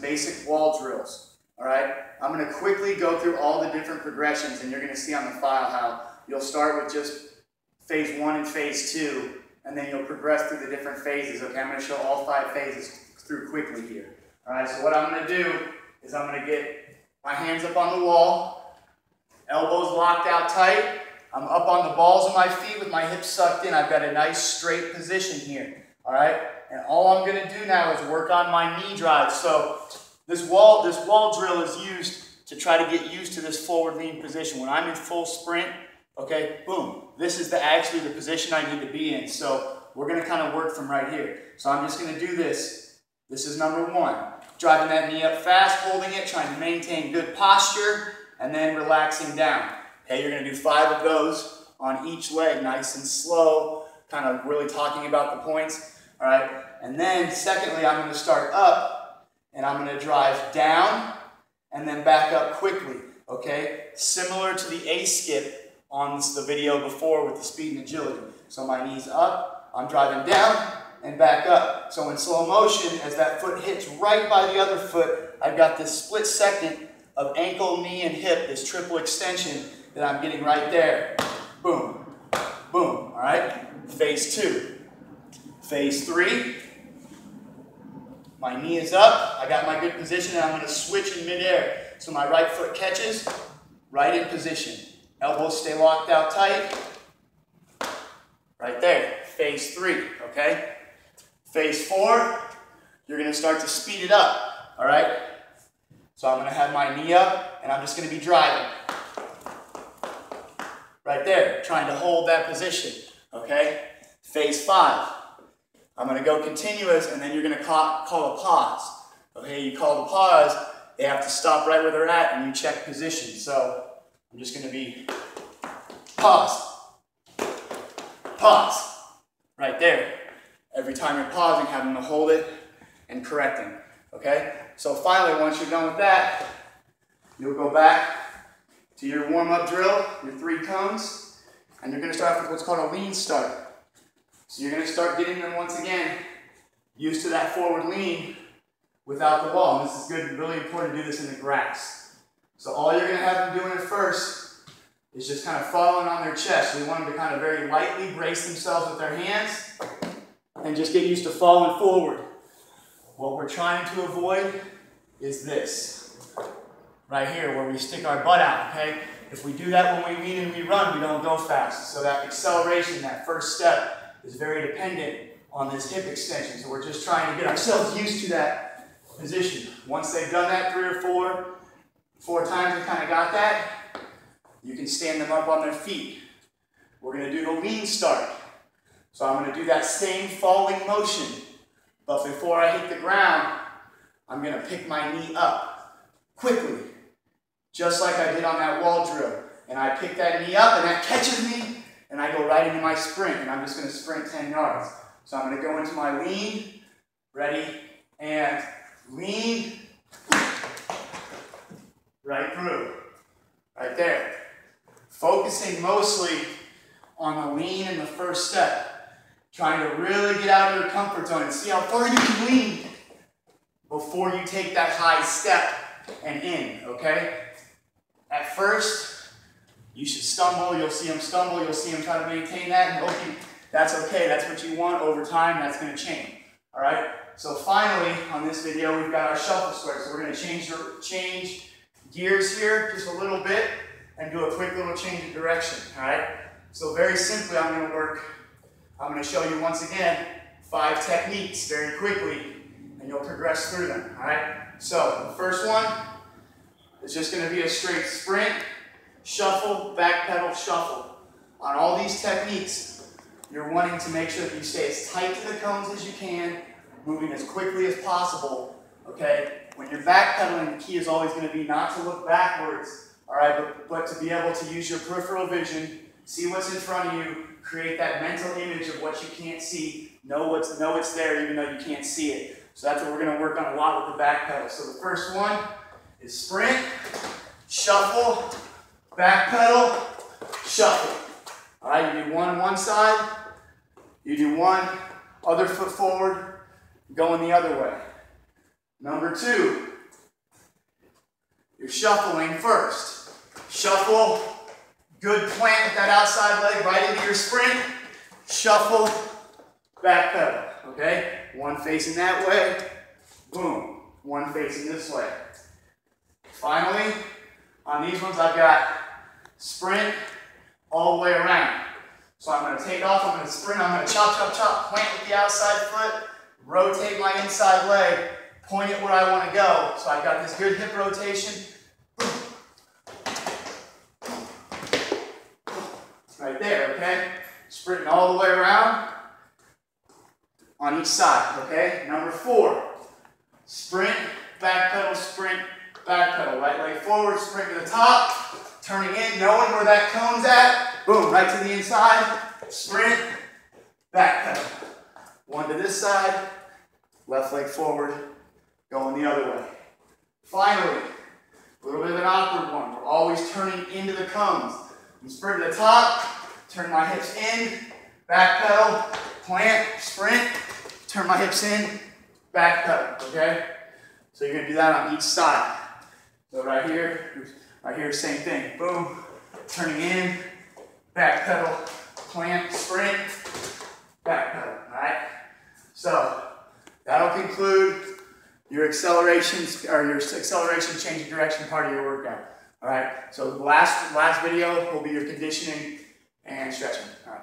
basic wall drills. All right, I'm going to quickly go through all the different progressions, and you're going to see on the file how you'll start with just phase 1 and phase 2, and then you'll progress through the different phases. Okay, I'm going to show all 5 phases through quickly here. All right, so what I'm going to do is I'm going to get my hands up on the wall, elbows locked out tight. I'm up on the balls of my feet with my hips sucked in. I've got a nice straight position here. All right, and all I'm going to do now is work on my knee drive. So this wall drill is used to try to get used to this forward lean position. When I'm in full sprint, okay, boom, this is actually the position I need to be in. So we're going to kind of work from right here. So I'm just going to do this. This is number 1. Driving that knee up fast, holding it, trying to maintain good posture, and then relaxing down. Okay, you're going to do 5 of those on each leg, nice and slow, kind of really talking about the points. All right, and then secondly, I'm going to start up, and I'm going to drive down, and then back up quickly. Okay, similar to the A skip on the video before with the speed and agility. So my knees up, I'm driving down and back up. So in slow motion, as that foot hits right by the other foot, I've got this split second of ankle, knee, and hip, this triple extension that I'm getting right there. Boom, boom, all right? Phase 2. Phase 3, my knee is up, I got my good position, and I'm going to switch in midair. So my right foot catches, right in position. Elbows stay locked out tight. Right there, phase 3, okay? Phase 4, you're going to start to speed it up, all right? So I'm going to have my knee up, and I'm just going to be driving. Right there, trying to hold that position, okay? Phase 5, I'm going to go continuous, and then you're going to call a pause. Okay, you call the pause, they have to stop right where they're at, and you check position. So I'm just going to be pause, pause, right there. Every time you're pausing, having to hold it and correcting. Okay, so finally, once you're done with that, you'll go back to your warm-up drill, your 3 cones, and you're going to start with what's called a lean start. So you're going to start getting them once again used to that forward lean without the wall. And this is good, really important to do this in the grass. So all you're going to have them doing at first is just kind of falling on their chest. We want them to kind of very lightly brace themselves with their hands and just get used to falling forward. What we're trying to avoid is this, right here, where we stick our butt out, okay? If we do that when we lean and we run, we don't go fast. So that acceleration, that first step, is very dependent on this hip extension. So we're just trying to get ourselves used to that position. Once they've done that 3 or 4 times and kind of got that, you can stand them up on their feet. We're going to do the lean start. So I'm going to do that same falling motion, but before I hit the ground, I'm going to pick my knee up quickly, just like I did on that wall drill. And I pick that knee up, and that catches me, and I go right into my sprint, and I'm just going to sprint 10 yards. So I'm going to go into my lean, ready, and lean, right through, right there. Focusing mostly on the lean in the first step, trying to really get out of your comfort zone and see how far you can lean before you take that high step and in, okay? At first, you should stumble, you'll see them stumble, you'll see them try to maintain that, and okay, that's okay, that's what you want. Over time, that's going to change, all right? So finally, on this video, we've got our shuffle square. So we're going to change gears here just a little bit and do a quick little change of direction, all right? So very simply, I'm going to show you once again 5 techniques very quickly, and you'll progress through them, all right? So the first one is just going to be a straight sprint, shuffle, back pedal, shuffle. On all these techniques, you're wanting to make sure that you stay as tight to the cones as you can, moving as quickly as possible, okay? When you're backpedaling, the key is always going to be not to look backwards, all right, but to be able to use your peripheral vision, see what's in front of you, create that mental image of what you can't see, know it's there even though you can't see it. So that's what we're going to work on a lot with the back pedal. So the first one is sprint, shuffle, back pedal, shuffle. All right, you do one side, you do one, other foot forward, going the other way. Number 2, you're shuffling first. Shuffle, good plant with that outside leg right into your sprint. Shuffle, back pedal, okay? One facing that way, boom. One facing this way. Finally, on these ones I've got sprint all the way around. So I'm going to take off, I'm going to sprint, I'm going to chop, chop, chop, plant with the outside foot, rotate my inside leg, point it where I want to go. So I've got this good hip rotation. Right there, okay? Sprinting all the way around on each side, okay? Number 4, sprint, back pedal, sprint, back pedal. Right leg forward, sprint to the top, turning in, knowing where that cone's at. Boom, right to the inside, sprint, back pedal. One to this side, left leg forward, going the other way. Finally, a little bit of an awkward one. We're always turning into the cones. I'm sprint to the top, turn my hips in, back pedal, plant, sprint, turn my hips in, back pedal, okay? So you're gonna do that on each side. So right here, same thing. Boom, turning in, back pedal, plant, sprint, back pedal, all right? So that'll conclude your acceleration change of direction part of your workout. All right, so the last video will be your conditioning and stretching. All right.